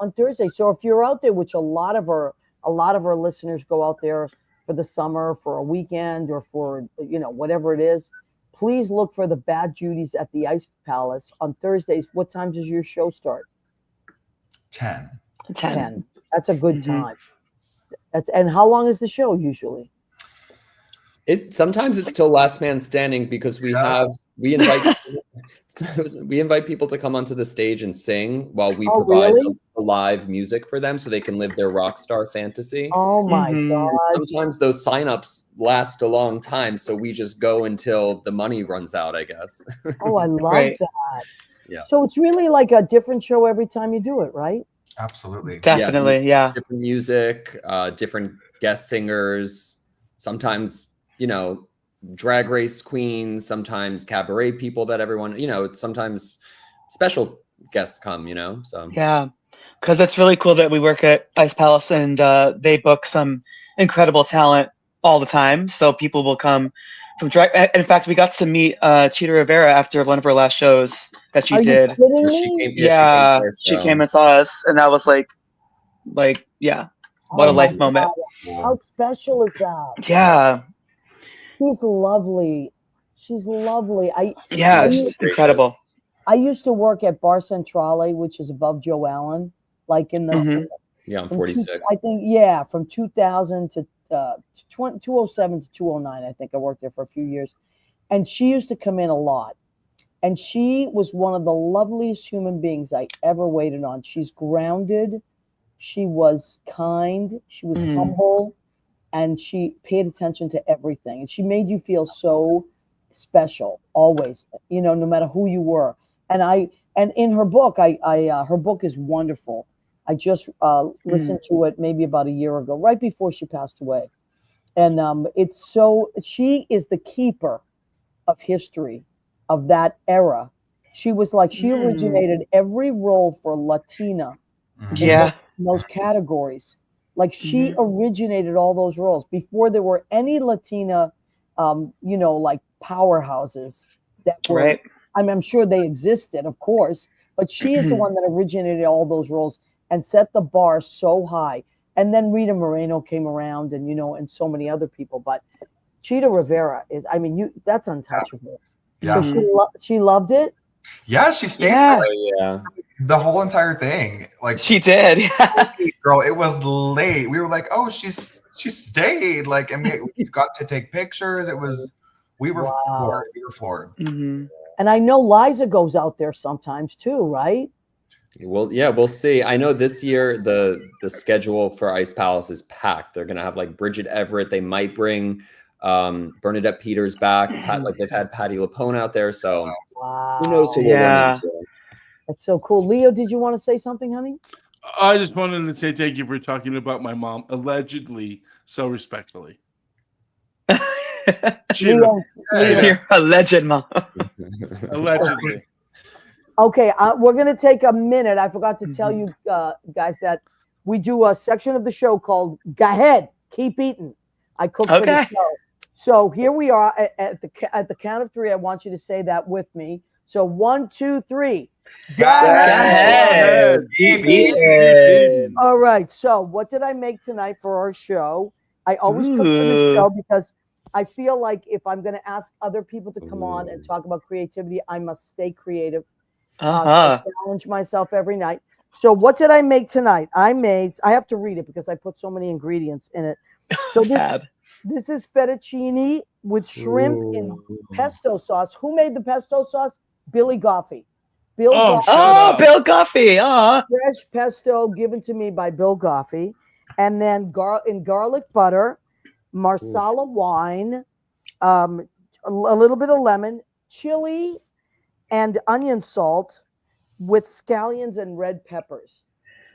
On Thursday. So if you're out there, which a lot of our listeners go out there for the summer, for a weekend, or for whatever it is, please look for the Bad Judies at the Ice Palace on Thursdays. What time does your show start? 10. 10. That's a good time. And how long is the show usually? Sometimes it's till last man standing because we invite people to come onto the stage and sing while we provide the live music for them so they can live their rock star fantasy. Oh my God. And sometimes those signups last a long time, so we just go until the money runs out, I guess. Oh, I love that. Yeah. So it's really like a different show every time you do it, right? Absolutely. Definitely, yeah. Different music, different guest singers, sometimes drag race queens, sometimes cabaret people that everyone, sometimes special guests come, so. Yeah, because it's really cool that we work at Ice Palace and they book some incredible talent all the time. So people will come from drag. In fact, we got to meet Cheetah Rivera after one of her last shows that she did. She came and saw us, and that was like, yeah, what a life moment. How special is that? Yeah. She's lovely. She's lovely. It's incredible. I used to work at Bar Centrale, which is above Joe Allen, like in the Yeah, I'm 46. I think, yeah, from 2000 to 207 to 209. I think I worked there for a few years. And she used to come in a lot. And she was one of the loveliest human beings I ever waited on. She's grounded. She was kind. She was humble. And she paid attention to everything. And she made you feel so special always, you know, no matter who you were. And in her book, her book is wonderful. I just listened to it maybe about a year ago, right before she passed away. And she is the keeper of history of that era. She was like, she originated every role for Latina in those categories. Like she originated all those roles before there were any Latina, you know, like powerhouses that were, Right. I mean, I'm sure they existed, of course, but she is the one that originated all those roles and set the bar so high. And then Rita Moreno came around and, you know, and so many other people, but Chita Rivera is, I mean, that's untouchable. Yeah. So she loved it. Yeah, she stayed for like, the whole entire thing. Like she did. Girl, it was late. We were like, oh, she stayed. Like, and we got to take pictures. We were floored. We were floored. And I know Liza goes out there sometimes too, right? Well, yeah, we'll see. I know this year the schedule for Ice Palace is packed. They're gonna have like Bridget Everett. They might bring Bernadette Peters back. Like they've had Patti LuPone out there, so who knows who will win into it. That's so cool. Leo, did you want to say something, honey? I just wanted to say thank you for talking about my mom, allegedly, so respectfully. Leo, you're a legend, Mom. Allegedly. Okay, we're going to take a minute. I forgot to tell you guys that we do a section of the show called Go Ahead, Keep Eating. I cook for the show. So here we are at the count of three. I want you to say that with me. So 1, 2, 3. Go ahead. Keep eating. All right. So what did I make tonight for our show? I always cook for the show because I feel like if I'm going to ask other people to come on and talk about creativity, I must stay creative. So I challenge myself every night. So what did I make tonight? I have to read it because I put so many ingredients in it. So this is fettuccine with shrimp in pesto sauce. Who made the pesto sauce? Billy Goffey. Bill Goffey. Fresh pesto given to me by Bill Goffey. And then in garlic butter, Marsala wine, a little bit of lemon, chili, and onion salt with scallions and red peppers.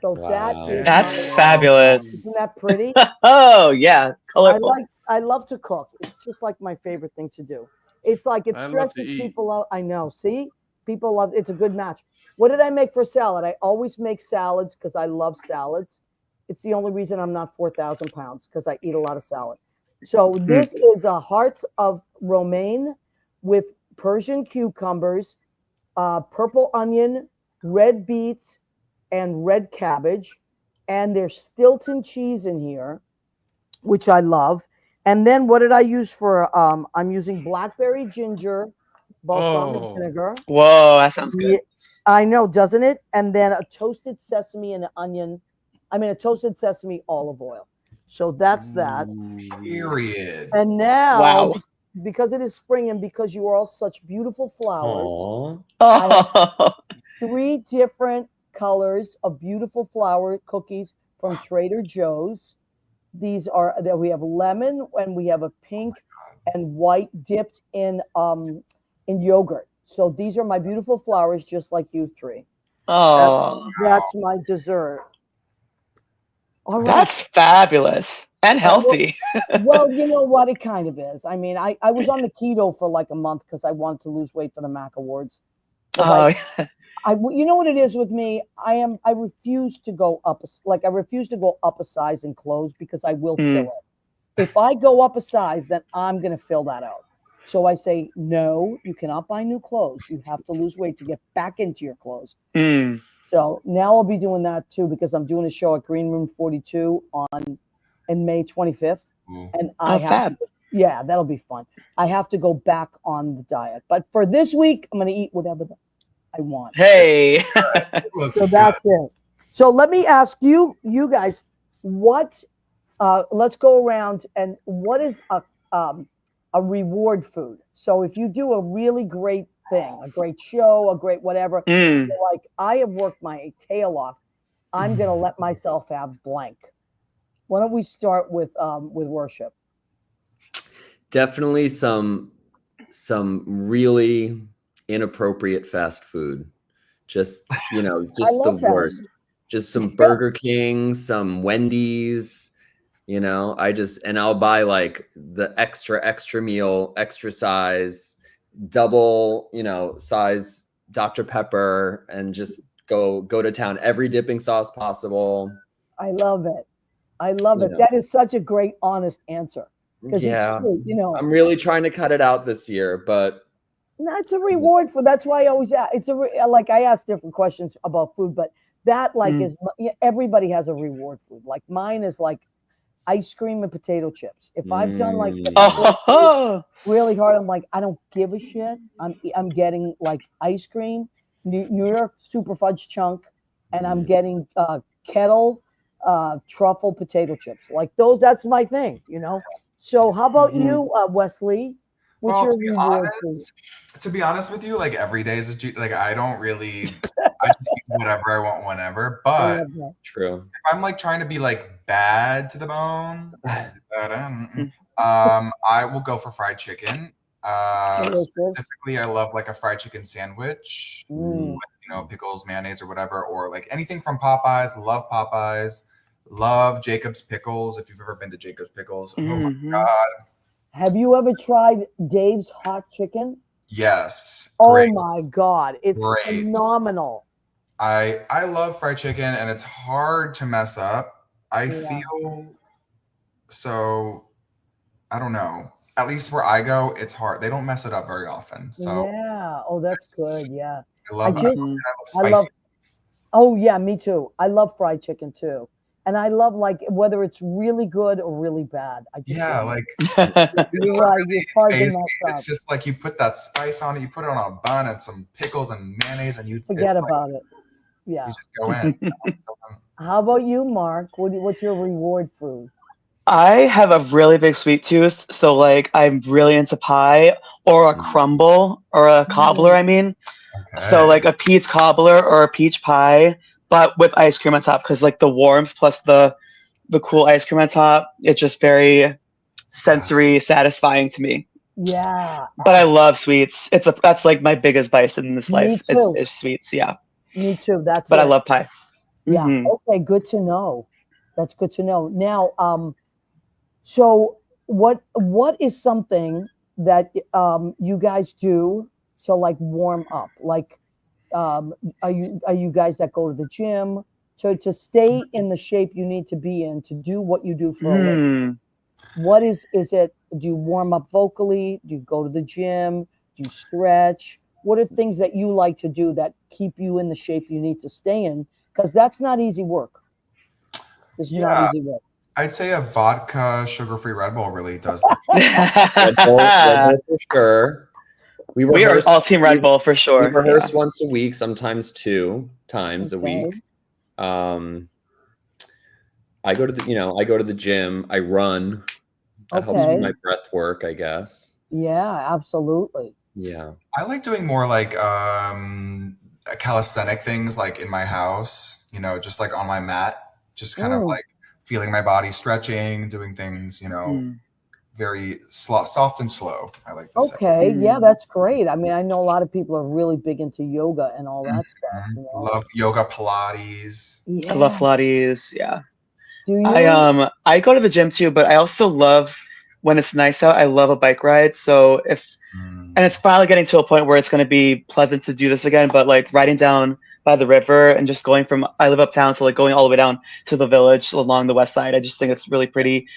So that's fabulous. Isn't that pretty? Oh yeah, colorful. I love to cook. It's just like my favorite thing to do. It's like it stresses people out. I know. See, people love. It's a good match. What did I make for salad? I always make salads because I love salads. It's the only reason I'm not 4,000 pounds because I eat a lot of salad. So this is a hearts of romaine with Persian cucumbers, purple onion, red beets, and red cabbage. And there's Stilton cheese in here, which I love. And then what did I use for, I'm using blackberry ginger, balsamic vinegar. Whoa, that sounds good. Yeah, I know, doesn't it? And then a toasted sesame and an onion. A toasted sesame olive oil. So that's that. Period. And now, because it is spring and because you are all such beautiful flowers, I have 3 different colors of beautiful flower cookies from Trader Joe's. These are that we have lemon and we have a pink and white dipped in yogurt. So these are my beautiful flowers, just like you 3. Oh, that's my dessert. All right. That's fabulous and healthy. Well, you know what? It kind of is. I mean, I was on the keto for like a month because I wanted to lose weight for the Mac Awards. You know what it is with me? I refuse to go up. I refuse to go up a size in clothes because I will fill it. If I go up a size, then I'm going to fill that out. So I say, no, you cannot buy new clothes. You have to lose weight to get back into your clothes. So now I'll be doing that too because I'm doing a show at Green Room 42 in May 25th. And that'll be fun. I have to go back on the diet. But for this week, I'm going to eat whatever I want. Hey. So that's it. So let me ask you guys, what? Let's go around and what is a reward food? So if you do a really great thing, a great show, a great whatever, Mm. you're like I have worked my tail off, I'm gonna let myself have blank. Why don't we start with worship? Definitely some really inappropriate fast food. Just, you know, just the love that. worst. Just some Burger King, some Wendy's, you know. And I'll buy like the extra meal, extra size, double, you know, size Dr. Pepper, and just go to town. Every dipping sauce possible. I love it. I love You it. know. That is such a great, honest answer. Because Yeah, it's true, you know. I'm really trying to cut it out this year, but That's a reward for. That's why I always ask. It's like I ask different questions about food, but that like is everybody has a reward food. Like mine is like ice cream and potato chips. If I've done like really hard, I'm like I don't give a shit. I'm getting like ice cream, New York super fudge chunk, and I'm getting kettle truffle potato chips. Like those, that's my thing, you know. So how about you, Wesley? What's your reward food? To be honest with you, like every day is like I don't really I just eat whatever I want whenever. But true. If I'm like trying to be like bad to the bone, I will go for fried chicken. Specifically, I love like a fried chicken sandwich with, you know, pickles, mayonnaise, or whatever, or like anything from Popeyes. Love Popeyes. Love Jacob's Pickles. If you've ever been to Jacob's Pickles, oh my god. Have you ever tried Dave's hot chicken? Yes. Great. Oh my god, it's phenomenal. I love fried chicken, and it's hard to mess up. I feel so. I don't know. At least where I go, it's hard. They don't mess it up very often. So yeah. Oh, that's good. Yeah. I love that. I love. Oh yeah, me too. I love fried chicken too. And I love like whether it's really good or really bad. I just like you're right. It's hard to mess up. It's just like you put that spice on it, you put it on a bun and some pickles and mayonnaise, and you forget about it. Yeah, you just go in. How about you, Mark? What's your reward food? I have a really big sweet tooth, so like I'm really into pie or a crumble or a cobbler. I mean, so like a peach cobbler or a peach pie, but with ice cream on top, because like the warmth plus the cool ice cream on top, it's just very sensory satisfying to me. Yeah. But I love sweets. That's like my biggest vice in this life. Is sweets. Yeah. Me too. But I love pie. Yeah. Okay. Good to know. That's good to know. Now, so what is something that you guys do to like warm up? Like, are you guys that go to the gym to stay in the shape you need to be in to do what you do for a living? What is it? Do you warm up vocally? Do you go to the gym? Do you stretch? What are things that you like to do that keep you in the shape you need to stay in? Because that's not easy work. It's not easy work. I'd say a vodka sugar-free Red Bull really does. Red Bull for sure. We are all team Red Bull for sure. We rehearse once a week, sometimes 2 times a week. I go to the gym. I run. That helps with my breath work, I guess. Yeah, absolutely. Yeah. I like doing more like calisthenic things like in my house, you know, just like on my mat, just kind of like feeling my body stretching, doing things, you know, very soft and slow. I like to say. Yeah, that's great. I mean, I know a lot of people are really big into yoga and all that stuff. You know? Love yoga, Pilates. I love Pilates. Yeah. Do you? I go to the gym too, but I also love when it's nice out. I love a bike ride. So and it's finally getting to a point where it's going to be pleasant to do this again. But like riding down by the river and just going from, I live uptown, to like going all the way down to the village along the west side. I just think it's really pretty.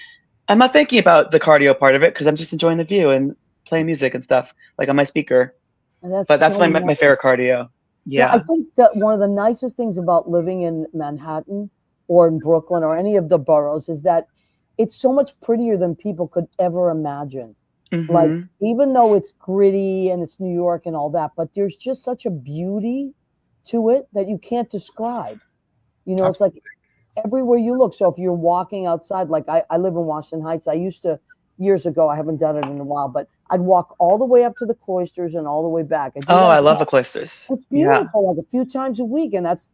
I'm not thinking about the cardio part of it because I'm just enjoying the view and playing music and stuff like on my speaker. But that's my favorite cardio. Yeah. I think that one of the nicest things about living in Manhattan or in Brooklyn or any of the boroughs is that it's so much prettier than people could ever imagine. Like, even though it's gritty and it's New York and all that, but there's just such a beauty to it that you can't describe. You know, it's like everywhere you look. So if you're walking outside, like I live in Washington Heights. I used to, years ago, I haven't done it in a while, but I'd walk all the way up to the cloisters and all the way back. I love the cloisters. It's beautiful, like a few times a week, and that's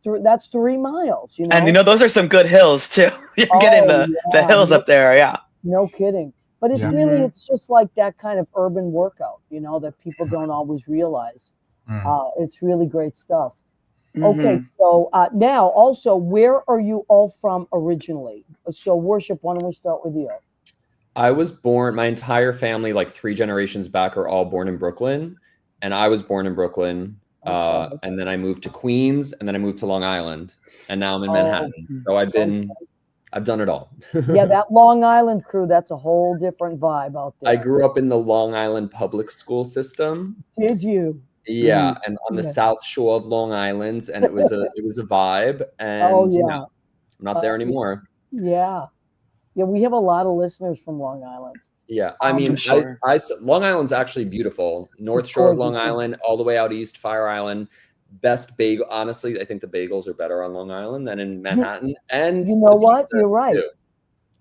3 miles. You know, and those are some good hills too. You're getting the hills up there, yeah. No kidding. But it's really, it's just like that kind of urban workout, you know, that people don't always realize. It's really great stuff. Okay, so now also, where are you all from originally? So Worship, why don't we start with you? I was born, my entire family, like 3 generations back, are all born in Brooklyn. And I was born in Brooklyn. And then I moved to Queens, and then I moved to Long Island. And now I'm in Manhattan. So I've done it all. Yeah, that Long Island crew, that's a whole different vibe out there. I grew up in the Long Island public school system. Did you? Yeah, and on the South Shore of Long Island, and it was a vibe. And you know, I'm not there anymore. Yeah. Yeah, we have a lot of listeners from Long Island. Yeah, I mean, Long Island's actually beautiful. North Shore of Long Island, all the way out east, Fire Island. Best bagel. Honestly, I think the bagels are better on Long Island than in Manhattan. And you know what? You're right. Too.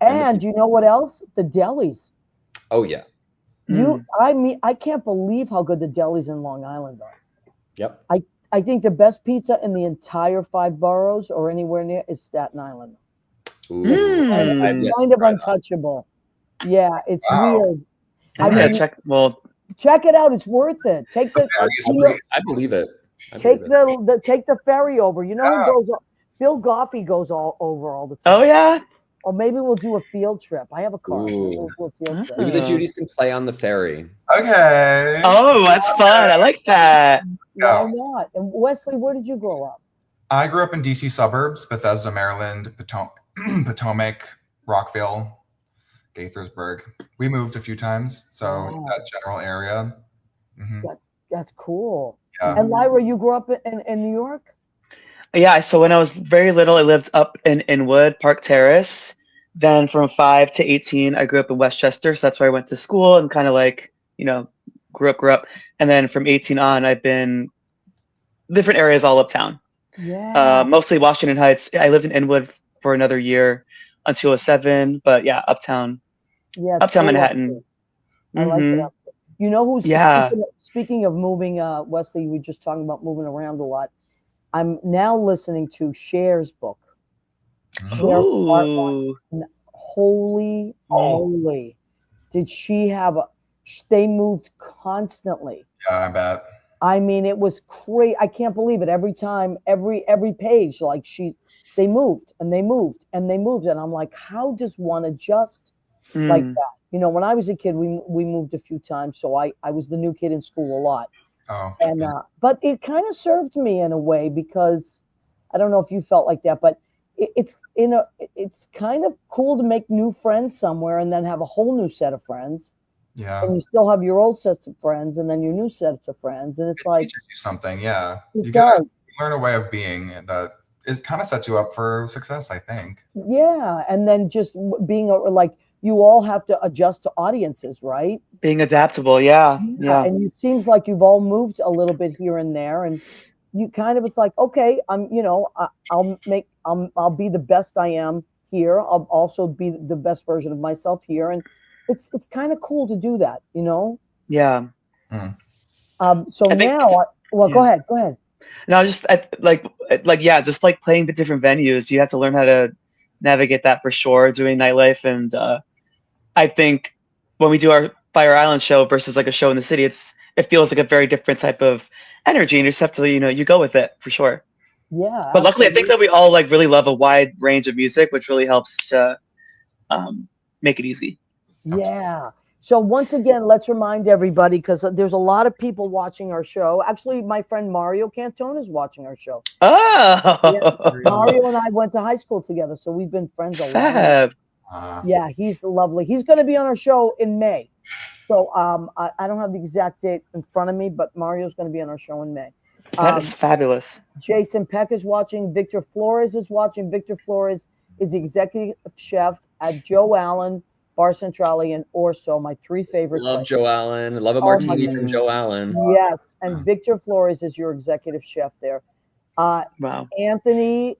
And you know what else? The delis. Oh yeah. I can't believe how good the delis in Long Island are. Yep. I think the best pizza in the entire 5 boroughs or anywhere near is Staten Island. It's kind of untouchable. Yeah, it's weird. Check it out. It's worth it. Take the. I believe it. Take the ferry over. You know who goes? Bill Goffey goes all over all the time. Oh yeah. Or maybe we'll do a field trip. I have a car. We'll do a field trip. Maybe the Judies can play on the ferry. Okay. Oh, that's fun. I like that. Why not? And Wesley, where did you grow up? I grew up in DC suburbs, Bethesda, Maryland, Potomac, Rockville, Gaithersburg. We moved a few times, so that general area. That's cool. Yeah. And Lyra, you grew up in New York? Yeah, so when I was very little, I lived up in Inwood, Park Terrace. Then from 5 to 18, I grew up in Westchester, so that's where I went to school and kind of like, you know, grew up. And then from 18 on, I've been different areas all uptown. Yeah. Mostly Washington Heights. I lived in Inwood for another year until 2007, but yeah, uptown. Yeah, uptown Manhattan. I like it. You know who's speaking of moving, Wesley, we were just talking about moving around a lot. I'm now listening to Cher's book. Holy moly. Did she have they moved constantly. Yeah, I bet. I mean, it was crazy. I can't believe it. Every time, every page, like they moved and they moved and they moved. And I'm like, how does one adjust like that? You know, when I was a kid, we moved a few times. So I was the new kid in school a lot. Oh. And but it kind of served me in a way, because I don't know if you felt like that, but it's kind of cool to make new friends somewhere and then have a whole new set of friends. Yeah. And you still have your old sets of friends and then your new sets of friends. And it like teaches you something, yeah. You does. Learn a way of being that is kind of sets you up for success, I think. Yeah. And then just being like, you all have to adjust to audiences, right? Being adaptable, yeah. And it seems like you've all moved a little bit here and there, and you kind of, it's like, okay, I'll be the best I am here. I'll also be the best version of myself here, and it's kind of cool to do that, you know? Yeah. So now, go ahead. No, just just like playing the different venues, you have to learn how to navigate that for sure, doing nightlife. And I think when we do our Fire Island show versus like a show in the city, it feels like a very different type of energy, and you just have to, you go with it for sure. Yeah. But luckily, I think that we all like really love a wide range of music, which really helps to make it easy. Yeah. So once again, let's remind everybody, because there's a lot of people watching our show. Actually, my friend Mario Cantone is watching our show. Oh. Yeah, Mario and I went to high school together, so we've been friends a lot. Yeah, he's lovely. He's going to be on our show in May. So I don't have the exact date in front of me, but Mario's going to be on our show in May. That is fabulous. Jason Peck is watching. Victor Flores is watching. Victor Flores is the executive chef at Joe Allen, Bar Centrale, and Orso, my 3 favorite Love places. Joe Allen. Love a martini from Joe Allen. Yes, and Victor Flores is your executive chef there. Wow. Anthony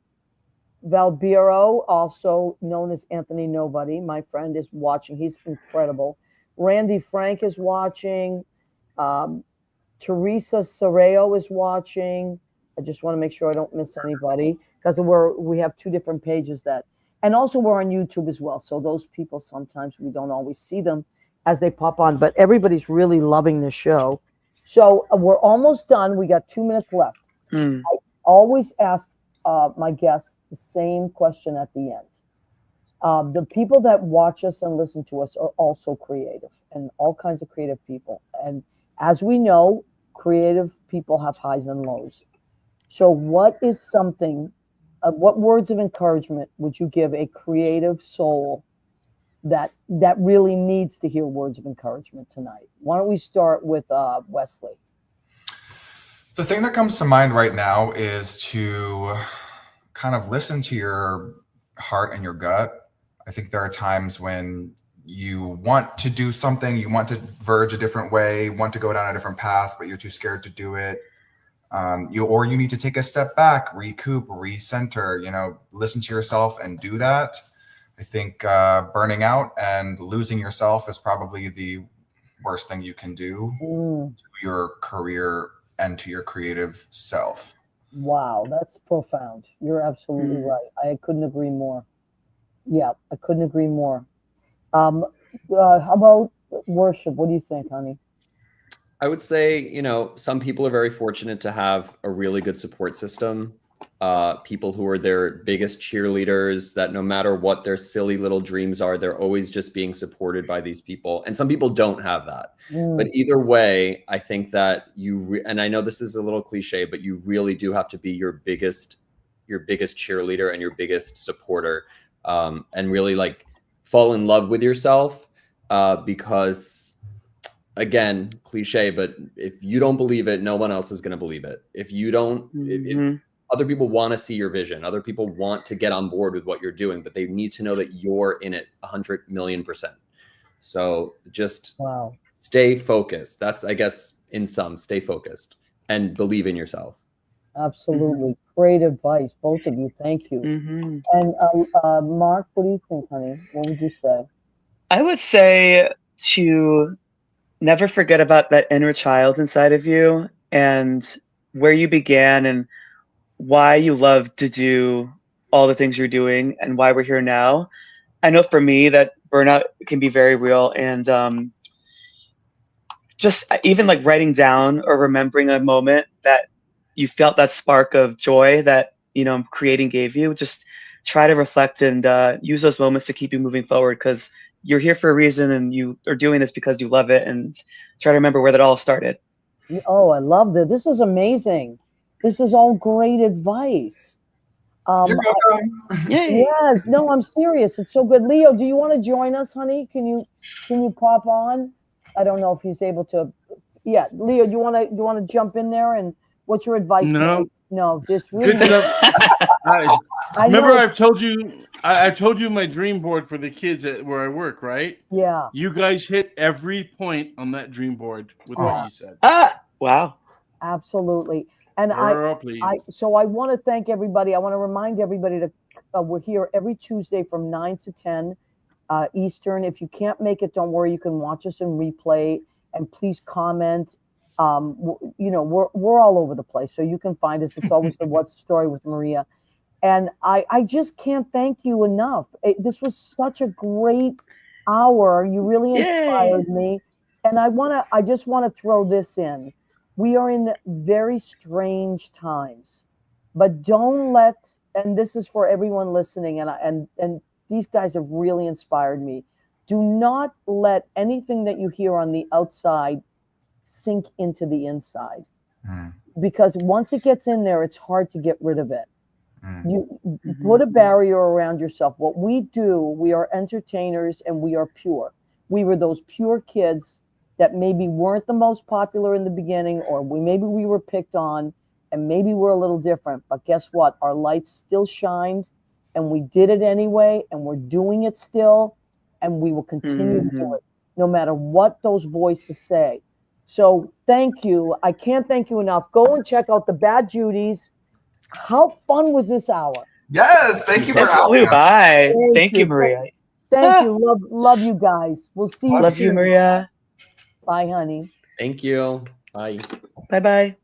Valbiro, also known as Anthony Nobody, my friend, is watching. He's incredible. Randy Frank is watching. Teresa Serrao is watching. I just want to make sure I don't miss anybody because we have two different pages and also we're on YouTube as well. So those people, sometimes we don't always see them as they pop on, but everybody's really loving the show. So we're almost done. We got 2 minutes left. I always ask my guests the same question at the end. The people that watch us and listen to us are also creative, and all kinds of creative people. And as we know, creative people have highs and lows. So what is something, what words of encouragement would you give a creative soul that really needs to hear words of encouragement tonight? Why don't we start with Wesley? The thing that comes to mind right now is to kind of listen to your heart and your gut. I think there are times when you want to do something, you want to verge a different way, want to go down a different path, but you're too scared to do it. You need to take a step back, recoup, recenter, listen to yourself and do that. I think burning out and losing yourself is probably the worst thing you can do to your career and to your creative self. Wow, that's profound. You're absolutely right. I couldn't agree more. Yeah, I couldn't agree more. How about worship? What do you think, honey? I would say, some people are very fortunate to have a really good support system. People who are their biggest cheerleaders, that no matter what their silly little dreams are, they're always just being supported by these people. And some people don't have that. But either way, I think that and I know this is a little cliche, but you really do have to be your biggest cheerleader and your biggest supporter, and really fall in love with yourself, because again, cliche, but if you don't believe it, no one else is going to believe it. If you don't, other people want to see your vision. Other people want to get on board with what you're doing, but they need to know that you're in it 100,000,000%. So just stay focused. That's, I guess, in sum, stay focused and believe in yourself. Absolutely. Great advice, both of you. Thank you. And Mark, what do you think, honey? What would you say? I would say to never forget about that inner child inside of you and where you began and why you love to do all the things you're doing and why we're here now. I know for me that burnout can be very real, and just even writing down or remembering a moment that you felt that spark of joy that creating gave you. Just try to reflect and use those moments to keep you moving forward, because you're here for a reason and you are doing this because you love it, and try to remember where that all started. Oh, I love that. This is amazing. This is all great advice. You're welcome. Yes, no, I'm serious. It's so good. Leo, do you want to join us, honey? Can you pop on? I don't know if he's able to. Yeah, Leo, you want to jump in there, and what's your advice? No, just really good stuff. Remember, I've told you my dream board for the kids where I work, right? Yeah. You guys hit every point on that dream board with what you said. Wow. Absolutely. And so I want to thank everybody. I want to remind everybody we're here every Tuesday from 9 to 10 Eastern. If you can't make it, don't worry. You can watch us in replay, and please comment. We're all over the place, so you can find us. It's always the What's the Story with Maria. And I just can't thank you enough. This was such a great hour. You really inspired me. And I just want to throw this in. We are in very strange times, but don't let, and this is for everyone listening, and these guys have really inspired me. Do not let anything that you hear on the outside sink into the inside, because once it gets in there, it's hard to get rid of it. You put a barrier around yourself. What we do, we are entertainers and we are pure. We were those pure kids that maybe weren't the most popular in the beginning, or maybe we were picked on, and maybe we're a little different. But guess what? Our lights still shined, and we did it anyway, and we're doing it still, and we will continue to do it, no matter what those voices say. So thank you. I can't thank you enough. Go and check out the Bad Judies. How fun was this hour? Yes, thank you for Absolutely. having us. Bye. Thank you, you. Maria. Thank you. Love you guys. We'll see you Love you, soon. Maria. Bye, honey. Thank you. Bye. Bye bye.